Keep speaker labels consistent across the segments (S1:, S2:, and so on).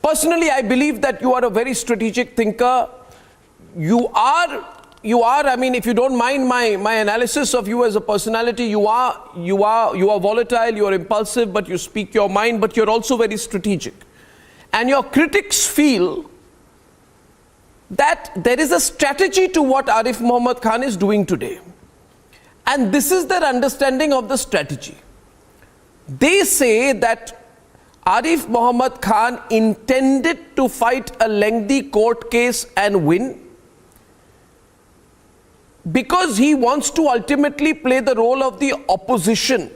S1: Personally, I believe that you are a very strategic thinker. You are, I mean, if you don't mind my analysis of you as a personality, you are volatile, you are impulsive, but you speak your mind, but you're also very strategic. And your critics feel that there is a strategy to what Arif Muhammad Khan is doing today. And this is their understanding of the strategy. They say that Arif Muhammad Khan intended to fight a lengthy court case and win because he wants to ultimately play the role of the opposition.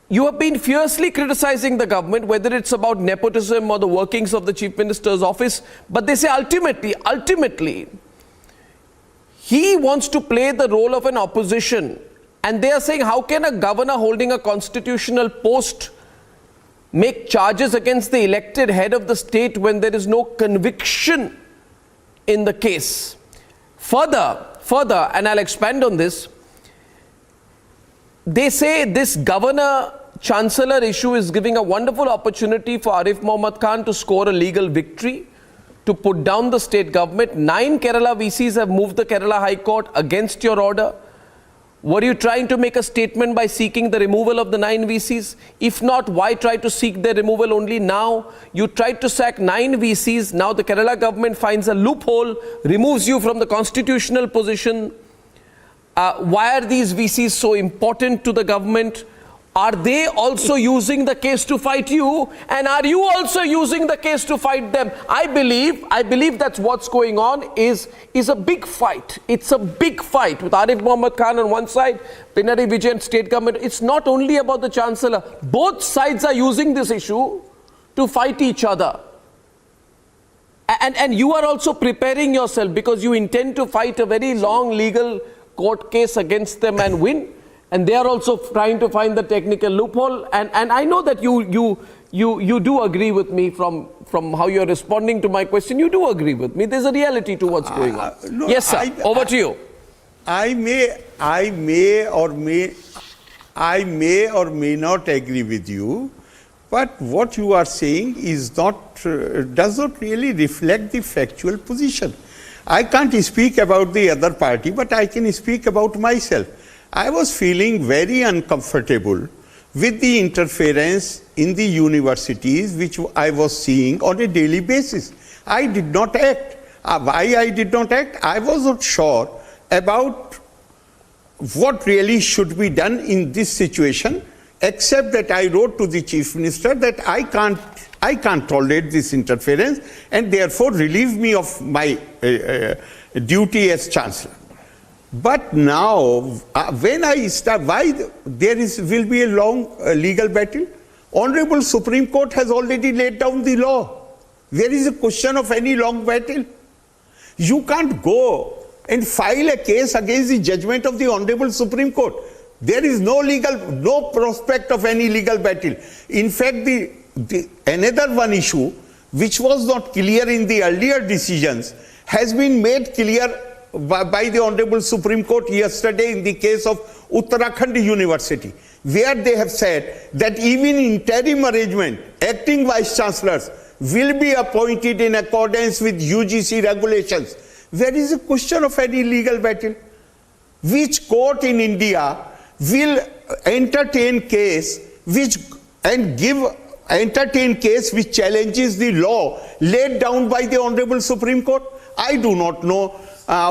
S1: You have been fiercely criticizing the government, whether it's about nepotism or the workings of the Chief Minister's office, but they say ultimately, he wants to play the role of an opposition. And they are saying, how can a governor holding a constitutional post make charges against the elected head of the state when there is no conviction in the case? Further, and I'll expand on this, they say this governor-chancellor issue is giving a wonderful opportunity for Arif Muhammad Khan to score a legal victory, to put down the state government. 9 Kerala VCs have moved the Kerala High Court against your order. Were you trying to make a statement by seeking the removal of the 9 VCs? If not, why try to seek their removal only now? You tried to sack 9 VCs. Now the Kerala government finds a loophole, removes you from the constitutional position. Why are these VCs so important to the government? Are they also using the case to fight you? And are you also using the case to fight them? I believe that's what's going on is a big fight. It's a big fight with Arif Muhammad Khan on one side, Pinarayi Vijayan state government. It's not only about the chancellor. Both sides are using this issue to fight each other. And you are also preparing yourself because you intend to fight a very long legal court case against them and win. And they are also trying to find the technical loophole. And I know that you do agree with me from how you're responding to my question. You do agree with me. There's a reality to what's going on. No, yes, sir. Over to you.
S2: I may or may not agree with you, but what you are saying is not does not really reflect the factual position. I can't speak about the other party, but I can speak about myself. I was feeling very uncomfortable with the interference in the universities which I was seeing on a daily basis. I did not act. Why I did not act? I was not sure about what really should be done in this situation, except that I wrote to the Chief Minister that I can't tolerate this interference and therefore relieve me of my duty as Chancellor. But now, when I start, why there will be a long legal battle? Honorable Supreme Court has already laid down the law. There is a question of any long battle. You can't go and file a case against the judgment of the Honorable Supreme Court. There is no prospect of any legal battle. In fact, another one issue, which was not clear in the earlier decisions, has been made clear by the Honorable Supreme Court yesterday in the case of Uttarakhand University, where they have said that even interim arrangement, acting vice chancellors will be appointed in accordance with UGC regulations. There is a question of any legal battle. Which court in India will entertain case which challenges the law laid down by the Honorable Supreme Court? I do not know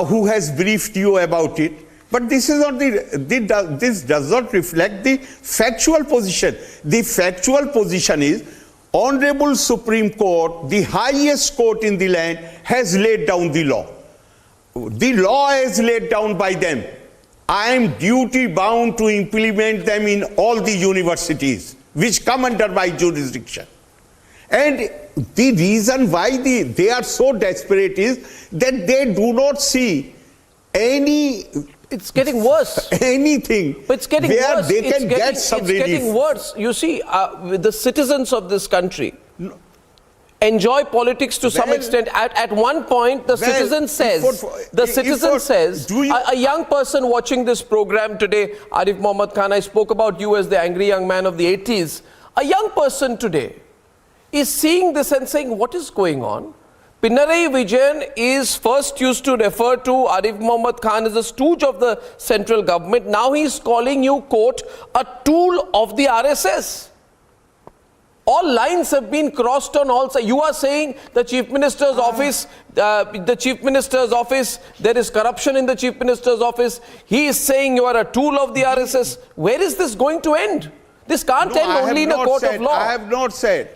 S2: who has briefed you about it, but this is not this does not reflect the factual position. The factual position is Honorable Supreme Court, the highest court in the land, has laid down the law. The law is laid down by them. I am duty bound to implement them in all the universities which come under my jurisdiction. And the reason why they are so desperate is that they do not see any...
S1: It's getting worse.
S2: Anything.
S1: But it's getting worse.
S2: They can get some relief.
S1: It's getting worse. You see, the citizens of this country enjoy politics to some extent. At one point, the citizen says, a young person watching this program today, Arif Muhammad Khan, I spoke about you as the angry young man of the 80s. A young person today is seeing this and saying, what is going on? Pinarayi Vijayan is first used to refer to Arif Mohammad Khan as a stooge of the central government. Now he is calling you, quote, a tool of the RSS. All lines have been crossed on all sides. You are saying the Chief Minister's office, there is corruption in the Chief Minister's office. He is saying you are a tool of the RSS. Where is this going to end? This can't end only in a court of law.
S2: I have not said.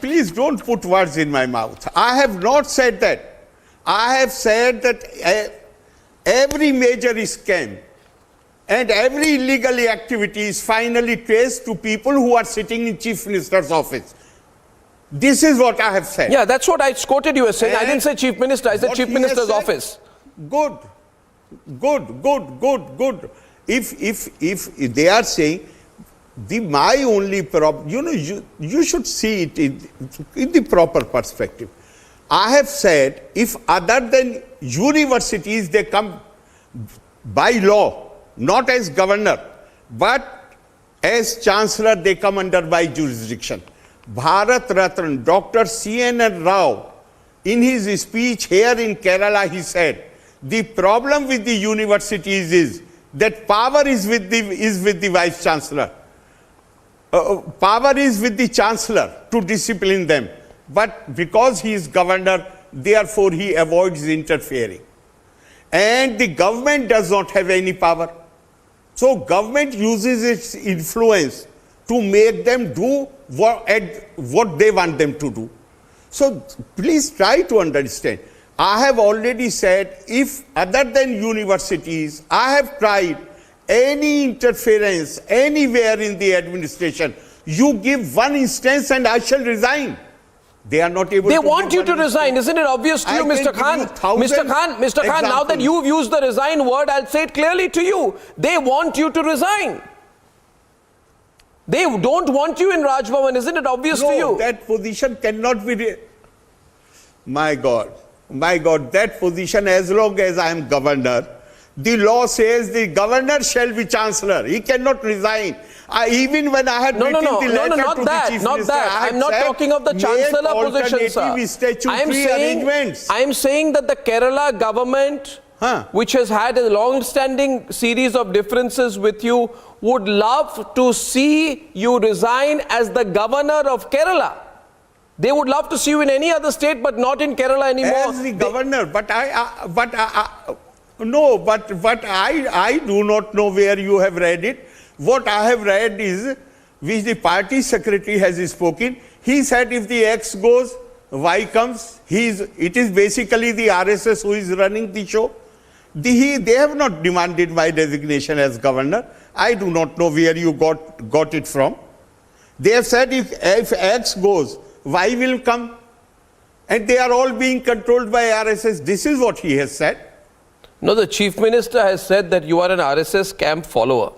S2: Please don't put words in my mouth. I have not said that. I have said that every major scam and every illegal activity is finally traced to people who are sitting in Chief Minister's office. This is what I have said.
S1: Yeah, that's what I quoted you as saying. I didn't say Chief Minister, I said Chief Minister's office.
S2: Good. If they are saying, my only problem, you should see it in the proper perspective. I have said, if other than universities, they come by law, not as governor, but as chancellor, they come under my jurisdiction. Bharat Ratna, Dr. C.N. Rao, in his speech here in Kerala, he said, the problem with the universities is that power is with the vice chancellor. Power is with the chancellor to discipline them. But because he is governor, therefore he avoids interfering. And the government does not have any power. So government uses its influence to make them do what they want them to do. So please try to understand. I have already said, if other than universities, I have tried any interference anywhere in the administration, you give one instance and I shall resign. They are not able to.
S1: They want you to resign. Isn't it obvious to you, Mr. Khan? Mr. Khan, now that you've used the resign word, I'll say it clearly to you. They want you to resign. They don't want you in Raj Bhavan. Isn't it obvious to you?
S2: No, that position cannot be. My God, that position, as long as I am governor, the law says the governor shall be chancellor. He cannot resign. Even when I had written the letter to the chief minister,
S1: I'm not talking of the chancellor position, sir. I am saying that the Kerala government, which has had a long-standing series of differences with you, would love to see you resign as the governor of Kerala. They would love to see you in any other state, but not in Kerala anymore.
S2: As the governor, but I do not know where you have read it. What I have read is, which the party secretary has spoken. He said if the X goes, Y comes. It is basically the RSS who is running the show. They have not demanded my resignation as governor. I do not know where you got it from. They have said if X goes, Y will come. And they are all being controlled by RSS. This is what he has said.
S1: No, the Chief Minister has said that you are an RSS camp follower.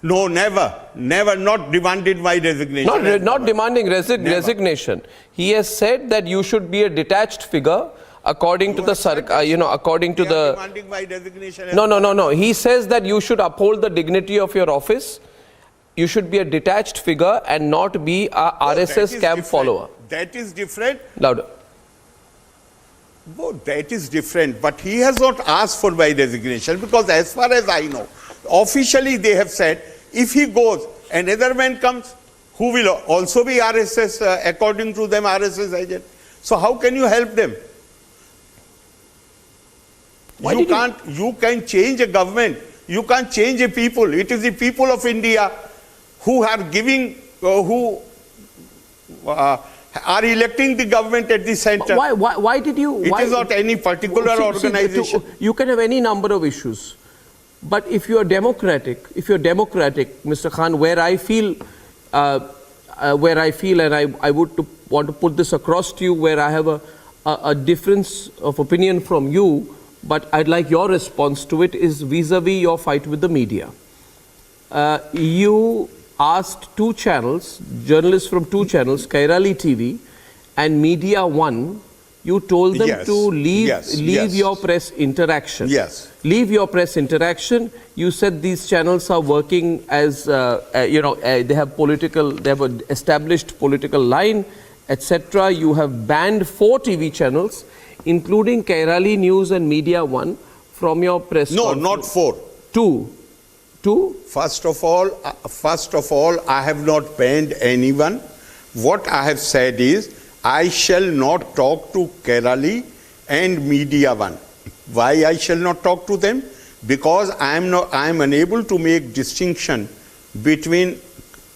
S2: No, never, not demanded my resignation.
S1: Not demanding resignation. He has said that you should be a detached figure according to the
S2: demanding my resignation.
S1: No. He says that you should uphold the dignity of your office. You should be a detached figure and not be a RSS camp follower.
S2: That is different.
S1: Louder.
S2: No, that is different. But he has not asked for my resignation because as far as I know, officially they have said, if he goes, another man comes who will also be RSS, according to them, RSS agent. So how can you help them? You can change a government. You can't change a people. It is the people of India who are giving, who are electing the government at the center.
S1: Why did you?
S2: It is not any particular organization.
S1: You can have any number of issues. But if you are democratic, Mr. Khan, where I feel, and I would want to put this across to you, where I have a difference of opinion from you, but I'd like your response to it, is vis-a-vis your fight with the media. You asked two channels, journalists from two channels, Kairali TV and Media One, you told them
S2: Yes,
S1: to leave,
S2: yes,
S1: leave
S2: yes.
S1: your press interaction.
S2: Yes.
S1: Leave your press interaction. You said these channels are working as, they have an established political line, etc. You have banned 4 TV channels, including Kairali News and Media One, from your press
S2: No,
S1: conference.
S2: not 4.
S1: 2. 2?
S2: First of all, I have not banned anyone. What I have said is, I shall not talk to Kerala and Media One. Why I shall not talk to them? Because I am unable to make distinction between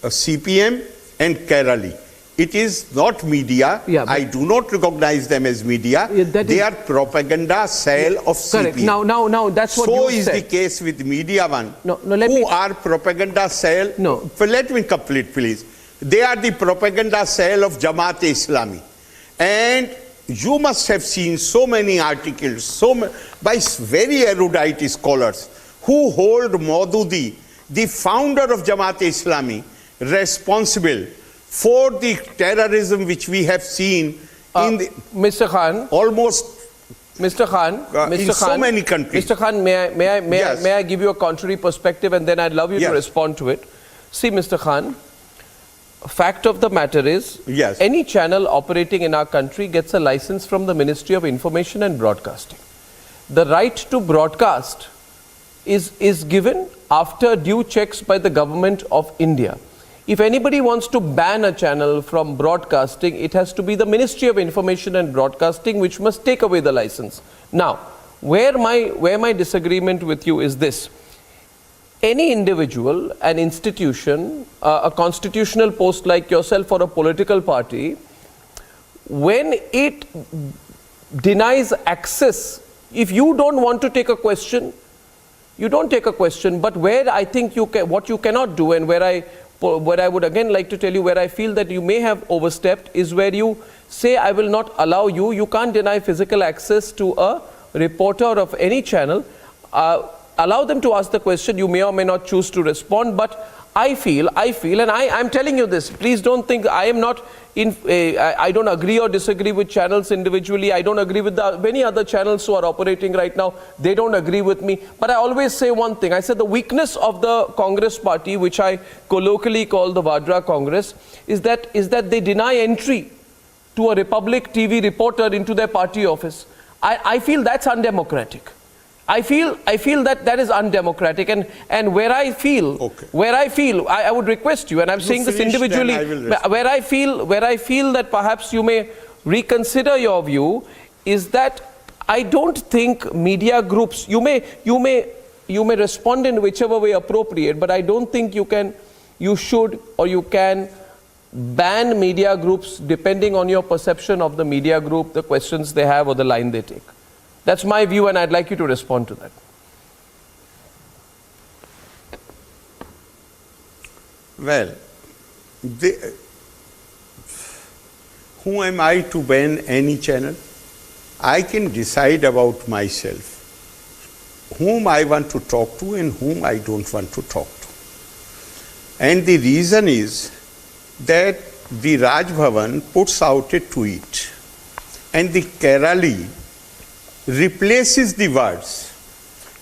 S2: CPM and Kerala. It is not media.
S1: Yeah,
S2: I do not recognize them as media.
S1: Yeah,
S2: they are propaganda cell of
S1: Correct.
S2: CPM.
S1: Now, that's what
S2: So
S1: you
S2: is
S1: said.
S2: the case with Media One,
S1: let
S2: who
S1: me-
S2: are propaganda cell.
S1: No.
S2: Let me complete, please. They are the propaganda cell of Jamaat-e-Islami. And you must have seen so many articles by very erudite scholars who hold Maududi, the founder of Jamaat-e-Islami, responsible for the terrorism which we have seen in the
S1: Mr. Khan,
S2: almost
S1: Mr. Khan, Mr.
S2: in
S1: Khan,
S2: so many countries.
S1: Mr. Khan,
S2: Yes.
S1: may I give you a contrary perspective, and then I'd love you to
S2: Yes.
S1: respond to it. See, Mr. Khan, fact of the matter is,
S2: Yes.
S1: any channel operating in our country gets a license from the Ministry of Information and Broadcasting. The right to broadcast is given after due checks by the government of India. If anybody wants to ban a channel from broadcasting, it has to be the Ministry of Information and Broadcasting, which must take away the license. Now, where my disagreement with you is this: any individual, an institution, a constitutional post like yourself or a political party, when it denies access, if you don't want to take a question, you don't take a question. But where I think what you cannot do, and where I would again like to tell you where I feel that you may have overstepped, is where you say, I will not allow you. You can't deny physical access to a reporter of any channel. Allow them to ask the question. You may or may not choose to respond, but I feel, and I'm telling you this, please don't think I am not I don't agree or disagree with channels individually. I don't agree with many other channels who are operating right now. They don't agree with me. But I always say one thing. I said the weakness of the Congress party, which I colloquially call the Vadra Congress, is that they deny entry to a Republic TV reporter into their party office. I feel that's undemocratic. I feel that is undemocratic, and where I feel, I would request you, and I'm saying this individually, where I feel that perhaps you may reconsider your view, is that I don't think media groups, you may respond in whichever way appropriate, but I don't think you should or you can ban media groups depending on your perception of the media group, the questions they have or the line they take. That's my view, and I'd like you to respond to that.
S2: Well, who am I to ban any channel? I can decide about myself, whom I want to talk to and whom I don't want to talk to. And the reason is that the Raj Bhavan puts out a tweet, and the Kerala replaces the words.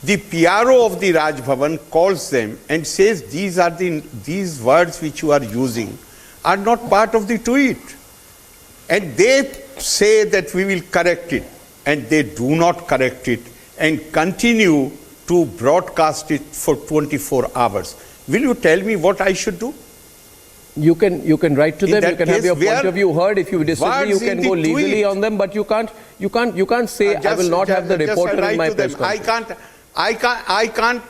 S2: The PRO of the Raj Bhavan calls them and says these words which you are using are not part of the tweet. And they say that we will correct it, and they do not correct it and continue to broadcast it for 24 hours. Will you tell me what I should do?
S1: You can write to them, you can have your point of view heard. If you disagree, you can go legally on them, but you can't say I will not have the reporter in my press conference.
S2: I can't.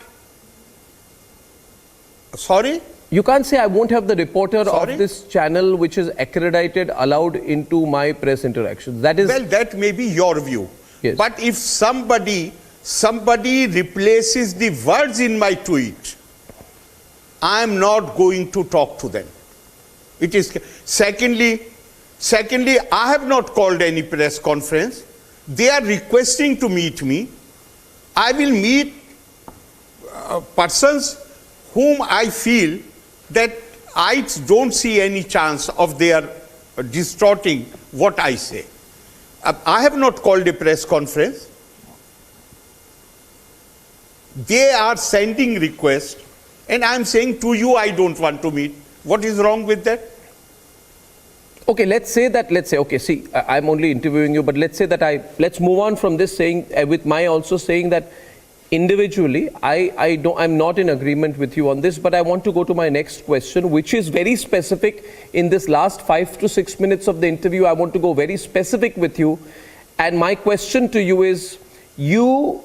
S2: Sorry?
S1: You can't say I won't have the reporter of this channel which is accredited allowed into my press interactions. That is.
S2: Well, that may be your view.
S1: Yes.
S2: But if somebody replaces the words in my tweet, I am not going to talk to them. It is secondly, I have not called any press conference. They are requesting to meet me. I will meet persons whom I feel that I don't see any chance of their distorting what I say. I have not called a press conference. They are sending requests, and I am saying to you, I don't want to meet. What is wrong with that?
S1: Okay, let's say, okay, see, I'm only interviewing you, but let's say that let's move on from this saying, with my also saying that individually, I'm not in agreement with you on this, but I want to go to my next question, which is very specific. In this last 5 to 6 minutes of the interview, I want to go very specific with you. And my question to you is, will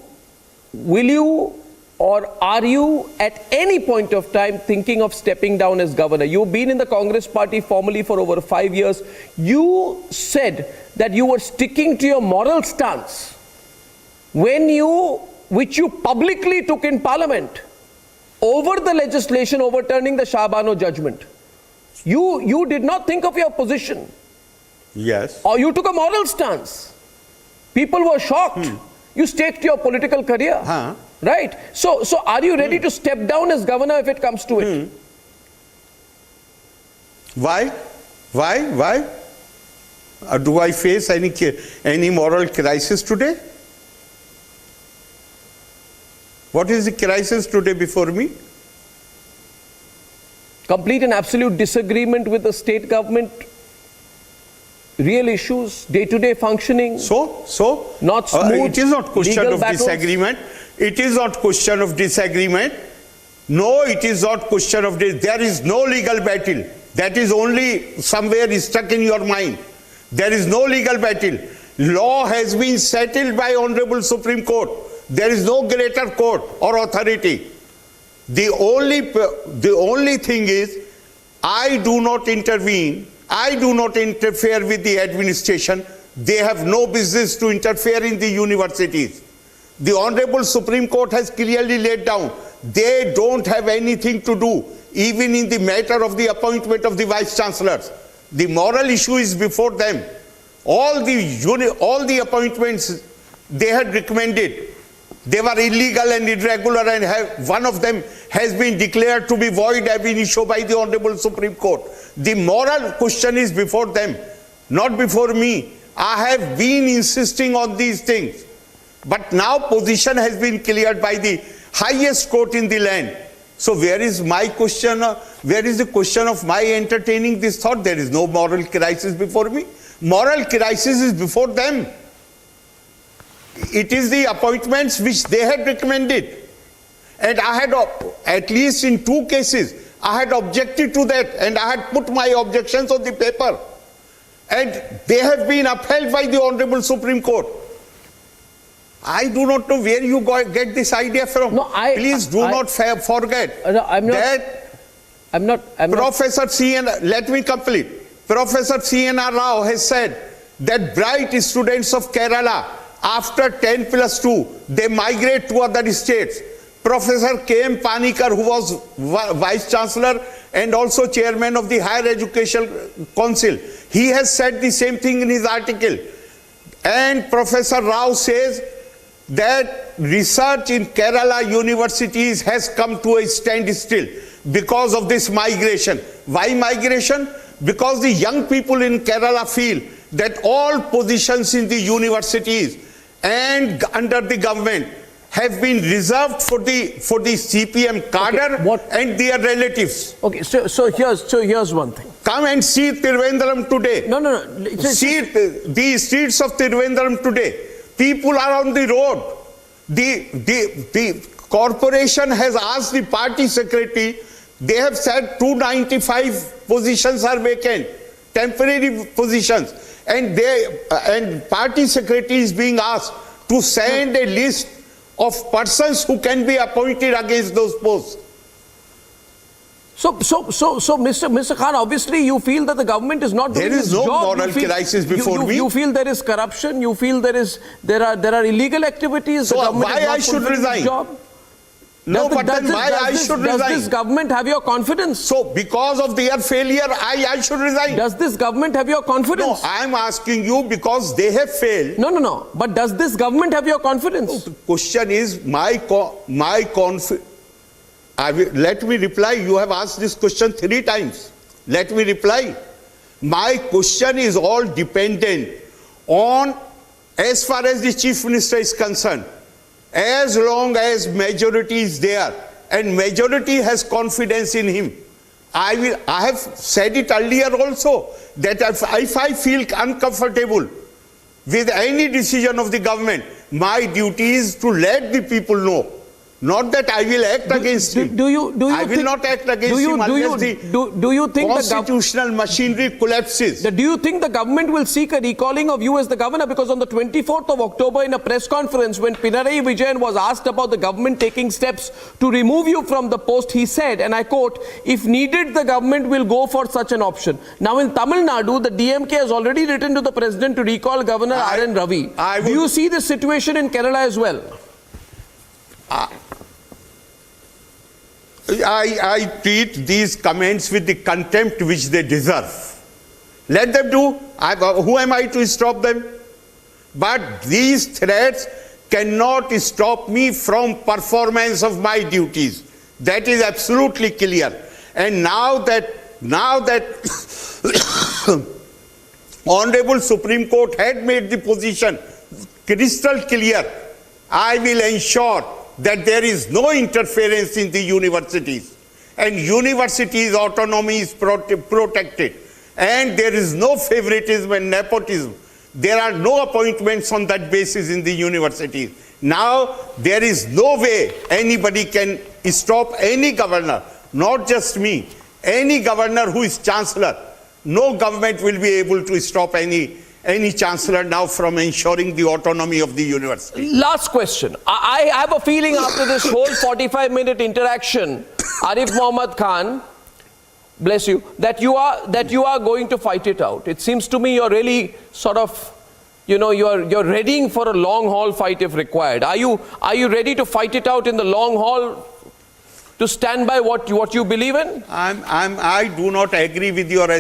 S1: you or are you at any point of time thinking of stepping down as governor? You've been in the Congress party formally for over 5 years. You said that you were sticking to your moral stance which you publicly took in Parliament over the legislation overturning the Shah Bano judgment. You did not think of your position.
S2: Yes.
S1: Or you took a moral stance. People were shocked. You staked your political career. Right? So are you ready to step down as governor if it comes to it?
S2: Why? Do I face any moral crisis today? What is the crisis today before me?
S1: Complete and absolute disagreement with the state government, real issues, day-to-day functioning.
S2: So
S1: not smooth.
S2: It is not question of disagreement. It is not question of disagreement. No, it is not question of this. There is no legal battle. That is only somewhere stuck in your mind. There is no legal battle. Law has been settled by Honorable Supreme Court. There is no greater court or authority. The only thing is, I do not intervene. I do not interfere with the administration. They have no business to interfere in the universities. The Honorable Supreme Court has clearly laid down, they don't have anything to do, even in the matter of the appointment of the vice chancellors. The moral issue is before them. All the appointments they had recommended, they were illegal and irregular, and one of them has been declared to be void ab initio by the Honorable Supreme Court. The moral question is before them, not before me. I have been insisting on these things. But now position has been cleared by the highest court in the land. So where is my question? Where is the question of my entertaining this thought? There is no moral crisis before me. Moral crisis is before them. It is the appointments which they had recommended. And I had, at least in 2 cases, I had objected to that, and I had put my objections on the paper. And they have been upheld by the Honorable Supreme Court. I do not know where you get this idea from.
S1: No,
S2: Please do not forget Professor C.N. Let me complete. Professor C.N.R. Rao has said that bright students of Kerala, after 10+2, they migrate to other states. Professor K.M. Panikar, who was Vice Chancellor and also Chairman of the Higher Education Council, he has said the same thing in his article. And Professor Rao says that research in Kerala universities has come to a standstill because of this migration. Why migration? Because the young people in Kerala feel that all positions in the universities and under the government have been reserved for the CPM cadre and their relatives.
S1: Okay, so here's one thing.
S2: Come and see Trivandrum today.
S1: No.
S2: See the streets of Trivandrum today. People are on the road. The corporation has asked the party secretary. They have said 295 positions are vacant, temporary positions, and party secretary is being asked to send a list of persons who can be appointed against those posts.
S1: So, Mr. Khan, obviously you feel that the government is not doing its job.
S2: There is no moral crisis before me.
S1: You feel there is corruption. You feel there are illegal activities.
S2: So why I should resign? No, but then why I should resign?
S1: Does this government have your confidence?
S2: So because of their failure, I should resign.
S1: Does this government have your confidence?
S2: No, I am asking you because they have failed.
S1: No. But does this government have your confidence?
S2: The question is my confidence. Let me reply. You have asked this question 3 times. Let me reply. My question is all dependent on, as far as the Chief Minister is concerned, as long as majority is there and majority has confidence in him, I have said it earlier also, that if I feel uncomfortable with any decision of the government, my duty is to let the people know. Not that I will act against him. I will not act against him unless the constitutional machinery collapses.
S1: Do you think the government will seek a recalling of you as the governor? Because on the 24th of October in a press conference, when Pinarayi Vijayan was asked about the government taking steps to remove you from the post, he said, and I quote, "If needed, the government will go for such an option." Now in Tamil Nadu, the DMK has already written to the president to recall Governor R.N. Ravi. Do you see this situation in Kerala as well?
S2: I treat these comments with the contempt which they deserve. Let them do. Who am I to stop them? But these threats cannot stop me from performance of my duties. That is absolutely clear. And now that Honorable Supreme Court had made the position crystal clear, I will ensure that there is no interference in the universities, and universities' autonomy is protected, and there is no favoritism and nepotism. There are no appointments on that basis in the universities. Now there is no way anybody can stop any governor, not just me, any governor who is chancellor. No government will be able to stop any chancellor now from ensuring the autonomy of the university.
S1: Last question. I have a feeling after this whole 45-minute interaction, Arif Mohammad Khan, bless you, that you are going to fight it out. It seems to me you're really sort of, you're readying for a long haul fight if required. Are you ready to fight it out in the long haul, to stand by what you believe in?
S2: I do not agree with your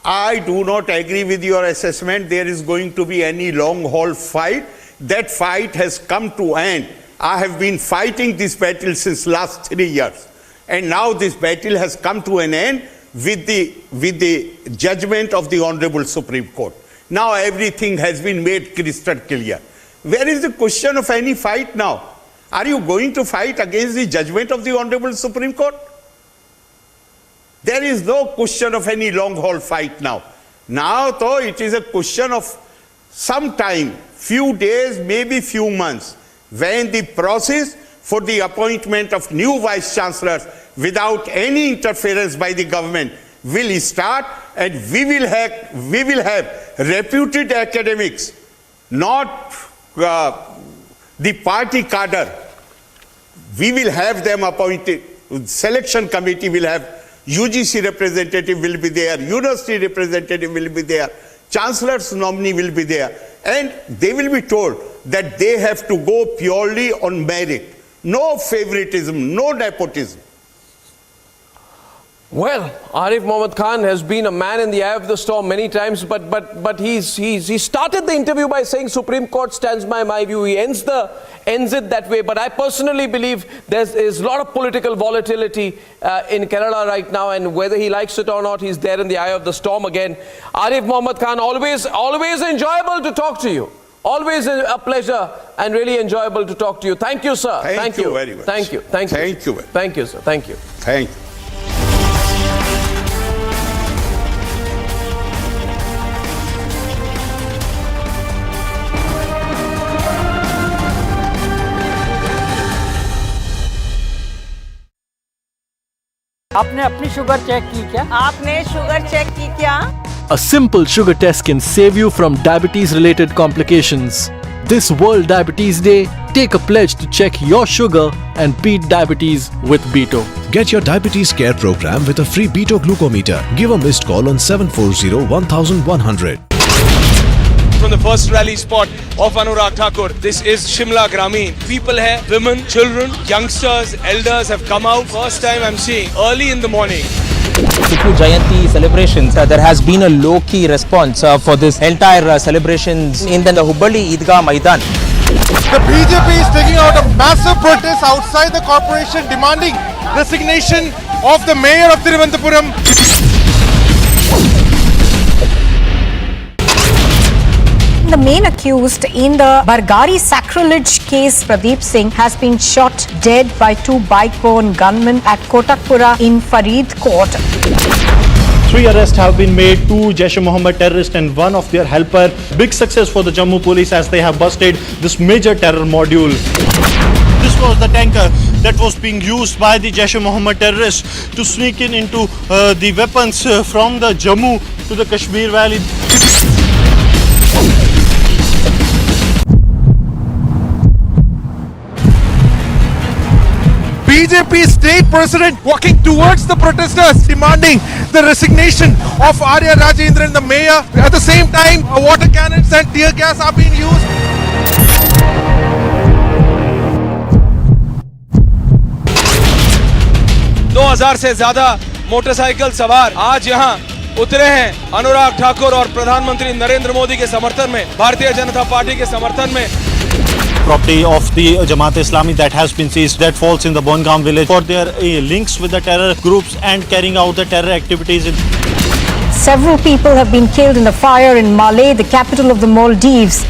S2: I do not agree with your assessment. There is going to be any long haul fight. That fight has come to end. I have been fighting this battle since last 3 years. And now this battle has come to an end with the judgment of the Honorable Supreme Court. Now everything has been made crystal clear. Where is the question of any fight now? Are you going to fight against the judgment of the Honorable Supreme Court? There is no question of any long haul fight now. Now though it is a question of some time, few days, maybe few months, when the process for the appointment of new vice chancellors without any interference by the government will start, and we will have reputed academics, not the party cadre. We will have them appointed. Selection committee will have, UGC representative will be there, university representative will be there, chancellor's nominee will be there, and they will be told that they have to go purely on merit. No favoritism, no nepotism.
S1: Well, Arif Mohammad Khan has been a man in the eye of the storm many times, but he started the interview by saying Supreme Court stands by my view. He ends it that way. But I personally believe there's a lot of political volatility in Kerala right now, and whether he likes it or not, he's there in the eye of the storm again. Arif Mohammad Khan, always enjoyable to talk to you. Always a pleasure and really enjoyable to talk to you. Thank you, sir.
S2: Thank you very much.
S1: Thank you. Thank you.
S2: Thank you.
S1: Thank you, sir. Thank you.
S2: Thank you.
S3: आपने अपनी sugar check की क्या?
S4: आपने sugar check की क्या?
S5: A simple sugar test can save you from diabetes-related complications. This World Diabetes Day, take a pledge to check your sugar and beat diabetes with Beto.
S6: Get your diabetes care program with a free Beto glucometer. Give a missed call on 740-1100.
S7: From the first rally spot of Anurag Thakur, this is Shimla Grameen. People here, women, children, youngsters, elders have come out. First time I'm seeing early in the morning.
S8: Tipu Jayanti celebrations, there has been a low-key response for this entire celebrations in the Hubballi Idgah Maidan.
S9: The BJP is taking out a massive protest outside the corporation demanding resignation of the mayor of Thiruvananthapuram.
S4: The main accused in the Bargari sacrilege case, Pradeep Singh, has been shot dead by two bike-borne gunmen at Kotakpura in Faridkot.
S10: 3 arrests have been made, 2 Jaish-e-Mohammed terrorists and 1 of their helper. Big success for the Jammu police as they have busted this major terror module. This was the tanker that was being used by the Jaish-e-Mohammed terrorists to sneak into the weapons from the Jammu to the Kashmir Valley.
S9: BJP state president walking towards the protesters, demanding the resignation of Arya Rajendran, the mayor. At the same time, water cannons and tear gas are being used.
S7: से ज्यादा motorcycle सवार आज यहाँ उतरे हैं अनुराग ठाकुर और प्रधानमंत्री नरेंद्र मोदी के समर्थन में, भारतीय जनता पार्टी के समर्थन में.
S10: Property of the Jamaat Islami that has been seized, that falls in the Bongaon village for their links with the terror groups and carrying out the terror activities.
S4: Several people have been killed in the fire in Malé, the capital of the Maldives.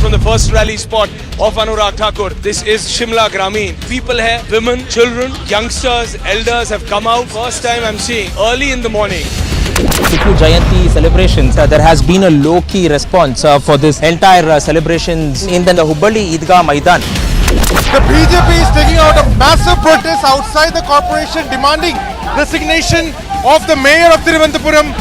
S7: From the first rally spot of Anurag Thakur, this is Shimla Gramin. People here, women, children, youngsters, elders have come out. First time I'm seeing early in the morning.
S8: Tipu Jayanti celebrations, there has been a low-key response for this entire celebrations in the Hubballi Eidgah Maidan.
S9: The BJP is taking out a massive protest outside the corporation, demanding resignation of the mayor of Thiruvananthapuram.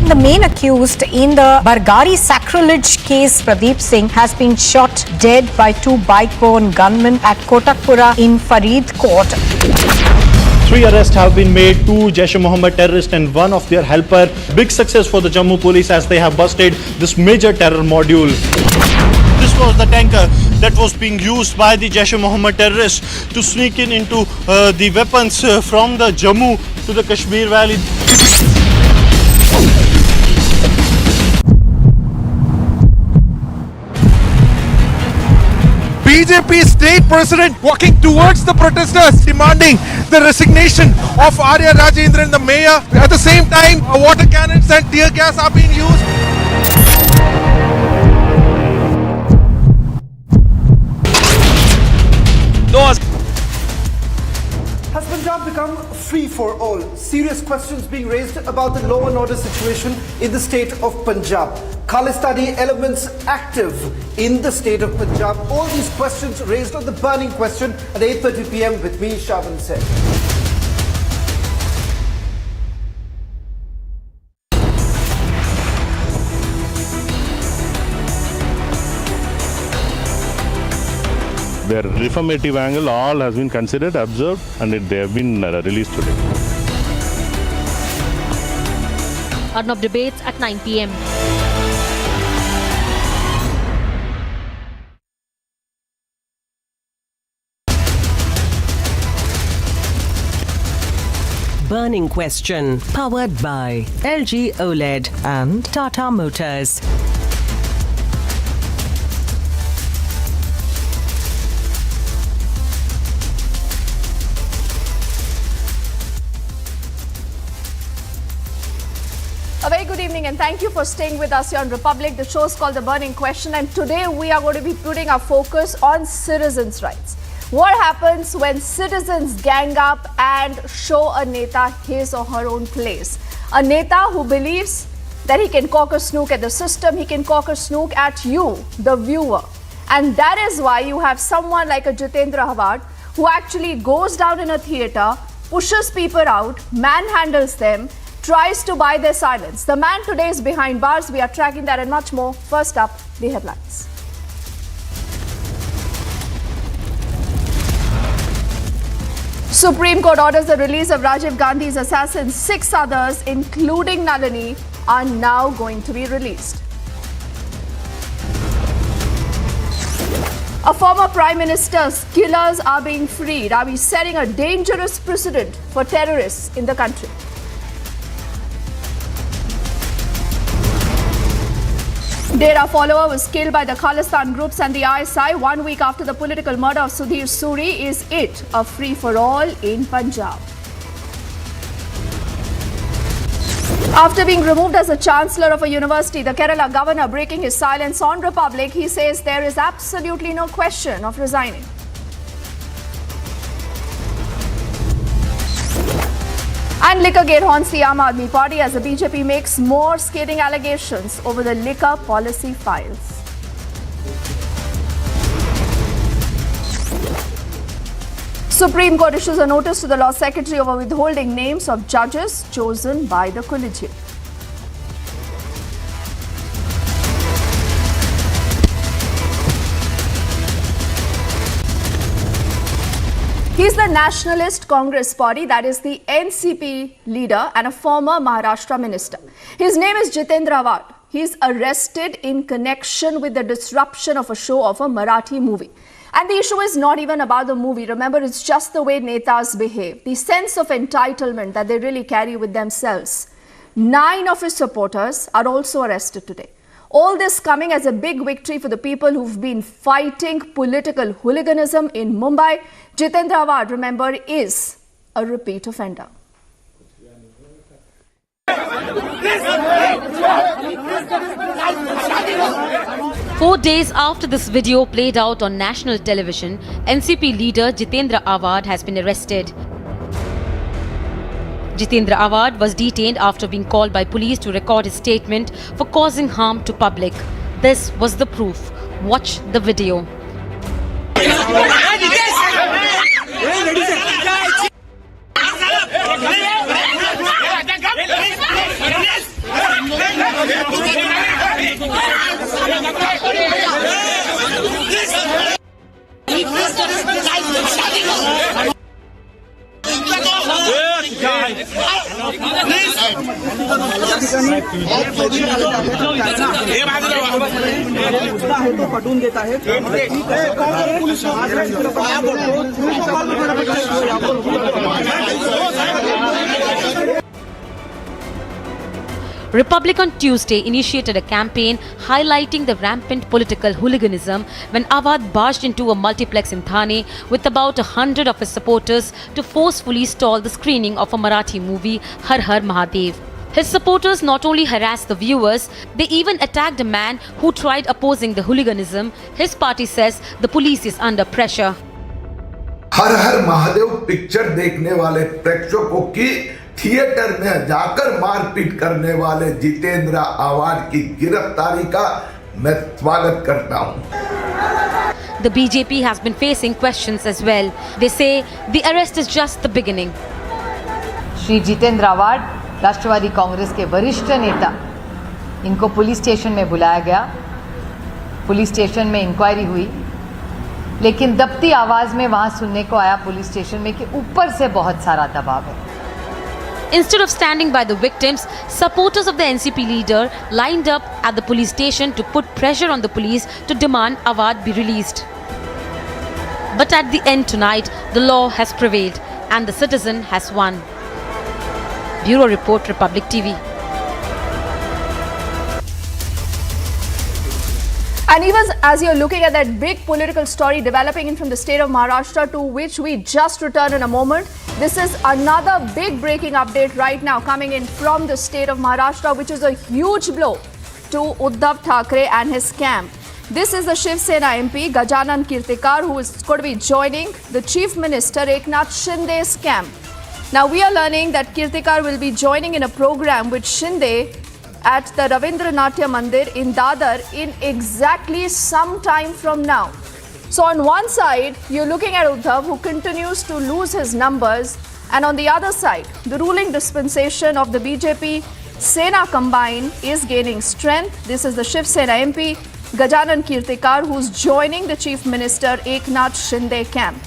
S4: The main accused in the Bargari sacrilege case, Pradeep Singh, has been shot dead by two bike-borne gunmen at Kotakpura in Faridkot.
S10: 3 arrests have been made, 2 Jaish-e-Mohammed terrorists and 1 of their helper. Big success for the Jammu police as they have busted this major terror module. This was the tanker that was being used by the Jaish-e-Mohammed terrorists to sneak into the weapons from the Jammu to the Kashmir Valley.
S9: BJP state president walking towards the protesters, demanding the resignation of Arya Rajendran, the mayor. At the same time, water cannons and tear gas are being used.
S11: Has Punjab become free for all? Serious questions being raised about the law and order situation in the state of Punjab. Khalistani elements active in the state of Punjab. All these questions raised on the burning question at 8:30 p.m. with me, Shaban Sen.
S12: Their reformative angle all has been considered, observed, and they have been released today.
S13: Arnab debates at 9 p.m.
S14: Burning Question, powered by LG OLED and Tata Motors.
S15: A very good evening and thank you for staying with us here on Republic. The show is called The Burning Question and today we are going to be putting our focus on citizens' rights. What happens when citizens gang up and show a neta his or her own place? A neta who believes that he can cock a snook at the system, he can cock a snook at you, the viewer. And that is why you have someone like a Jitendra Hawad who actually goes down in a theatre, pushes people out, manhandles them, tries to buy their silence. The man today is behind bars. We are tracking that and much more. First up, the headlines. Supreme Court orders the release of Rajiv Gandhi's assassins. 6 others, including Nalini, are now going to be released. A former Prime Minister's killers are being freed. Are we setting a dangerous precedent for terrorists in the country? Dera follower was killed by the Khalistan groups and the ISI 1 week after the political murder of Sudhir Suri. Is it a free-for-all in Punjab? After being removed as a chancellor of a university, the Kerala governor breaking his silence on Republic, he says there is absolutely no question of resigning. And Liquorgate haunts the Aam Aadmi Party as the BJP makes more scathing allegations over the liquor policy files. Supreme Court issues a notice to the Law Secretary over withholding names of judges chosen by the collegiate. He's the Nationalist Congress Party, that is the NCP leader and a former Maharashtra minister. His name is Jitendra Awad. He's arrested in connection with the disruption of a show of a Marathi movie. And the issue is not even about the movie. Remember, it's just the way netas behave, the sense of entitlement that they really carry with themselves. 9 of his supporters are also arrested today. All this coming as a big victory for the people who've been fighting political hooliganism in Mumbai. Jitendra Awad, remember, is a repeat offender.
S13: 4 days after this video played out on national television, NCP leader Jitendra Awad has been arrested. Jitendra Awad was detained after being called by police to record his statement for causing harm to public. This was the proof. Watch the video. Republic on Tuesday initiated a campaign highlighting the rampant political hooliganism when Awad barged into a multiplex in Thane with about 100 of his supporters to forcefully stall the screening of a Marathi movie, Har Har Mahadev. His supporters not only harassed the viewers, they even attacked a man who tried opposing the hooliganism. His party says the police is under pressure.
S16: Her her Mahadev picture देखने वाले प्रेक्षकों की theatre में जाकर मारपीट करने वाले जितेंद्र आवाड की गिरफ्तारी का मैं स्वागत करता हूं.
S13: The BJP has been facing questions as well. They say the arrest is just the beginning.
S17: Shri Jitendra आवाड, राष्ट्रवादी कांग्रेस के वरिष्ठ नेता, इनको पुलिस स्टेशन में बुलाया गया. पुलिस स्टेशन में इंक्वायरी हुई, लेकिन दबती आवाज में वहां सुनने को आया पुलिस स्टेशन में कि ऊपर से बहुत सारा दबाव है.
S13: Instead of standing by the victims, supporters of the NCP leader lined up at the police station to put pressure on the police to demand Awad be released. But at the end tonight, the law has prevailed and the citizen has won. Bureau Report, Republic TV.
S15: And even as you're looking at that big political story developing in from the state of Maharashtra, to which we just return in a moment, this is another big breaking update right now coming in from the state of Maharashtra, which is a huge blow to Uddhav Thackeray and his camp. This is the Shiv Sena MP Gajanan Kirtikar, who is going to be joining the Chief Minister Eknath Shinde's camp. Now we are learning that Kirtikar will be joining in a program with Shinde at the Ravindra Natya Mandir in Dadar in exactly some time from now. So on one side, you're looking at Uddhav, who continues to lose his numbers, and on the other side, the ruling dispensation of the BJP Sena combine is gaining strength. This is the Shiv Sena MP Gajanan Kirtikar, who's joining the Chief Minister Eknath Shinde camp.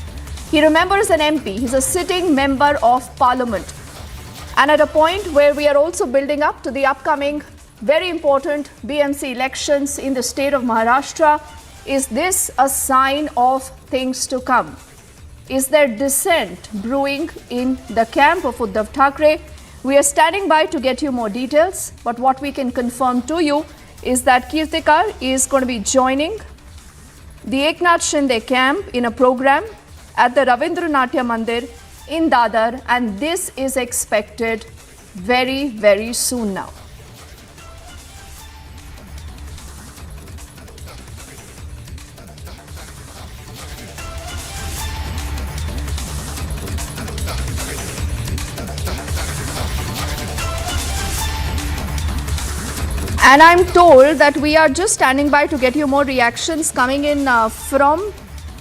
S15: He remembers an MP, he's a sitting member of Parliament. And at a point where we are also building up to the upcoming very important BMC elections in the state of Maharashtra, is this a sign of things to come? Is there dissent brewing in the camp of Uddhav Thackeray? We are standing by to get you more details, but what we can confirm to you is that Kirtikar is going to be joining the Eknath Shinde camp in a program at the Ravindra Natya Mandir in Dadar, and this is expected very, very soon now. And I'm told that we are just standing by to get you more reactions coming in from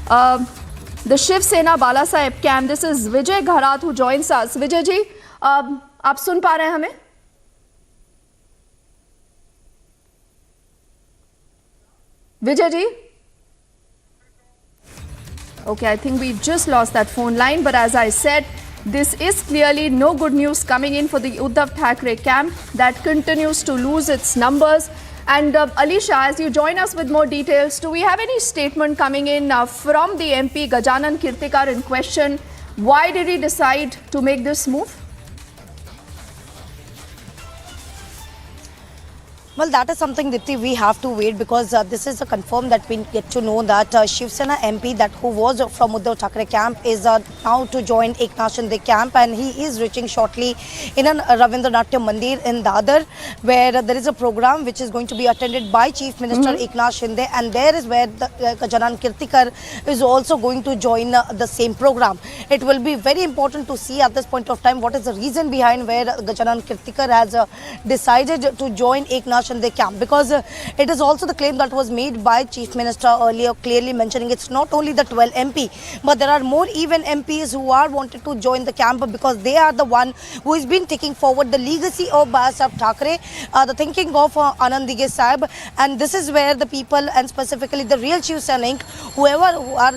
S15: the Shiv Sena Bala Saheb camp. This is Vijay Gharat who joins us. Vijay ji, आप सुन पा रहे हैं हमें? Vijay ji? Okay, I think we just lost that phone line, but as I said, this is clearly no good news coming in for the Uddhav Thackeray camp that continues to lose its numbers. And Alisha, as you join us with more details, do we have any statement coming in from the MP Gajanan Kirtikar in question? Why did he decide to make this move?
S18: Well, that is something, Dipti, we have to wait, because this is a confirm that we get to know that Shiv Sena MP that who was from Uddhav Thackeray camp is now to join Eknath Shinde camp, and he is reaching shortly in an Ravindra Natya Mandir in Dadar, where there is a program which is going to be attended by Chief Minister Eknath Shinde, and there is where the Gajanan Kirtikar is also going to join the same program. It will be very important to see at this point of time what is the reason behind where Gajanan Kirtikar has decided to join Eknath Shinde camp, because it is also the claim that was made by Chief Minister earlier, clearly mentioning it's not only the 12 MP, but there are more even MPs who are wanted to join the camp, because they are the one who has been taking forward the legacy of Bala Thackeray, the thinking of Anand Dige Sahib, and this is where the people, and specifically the real Shiv Sainik, whoever who are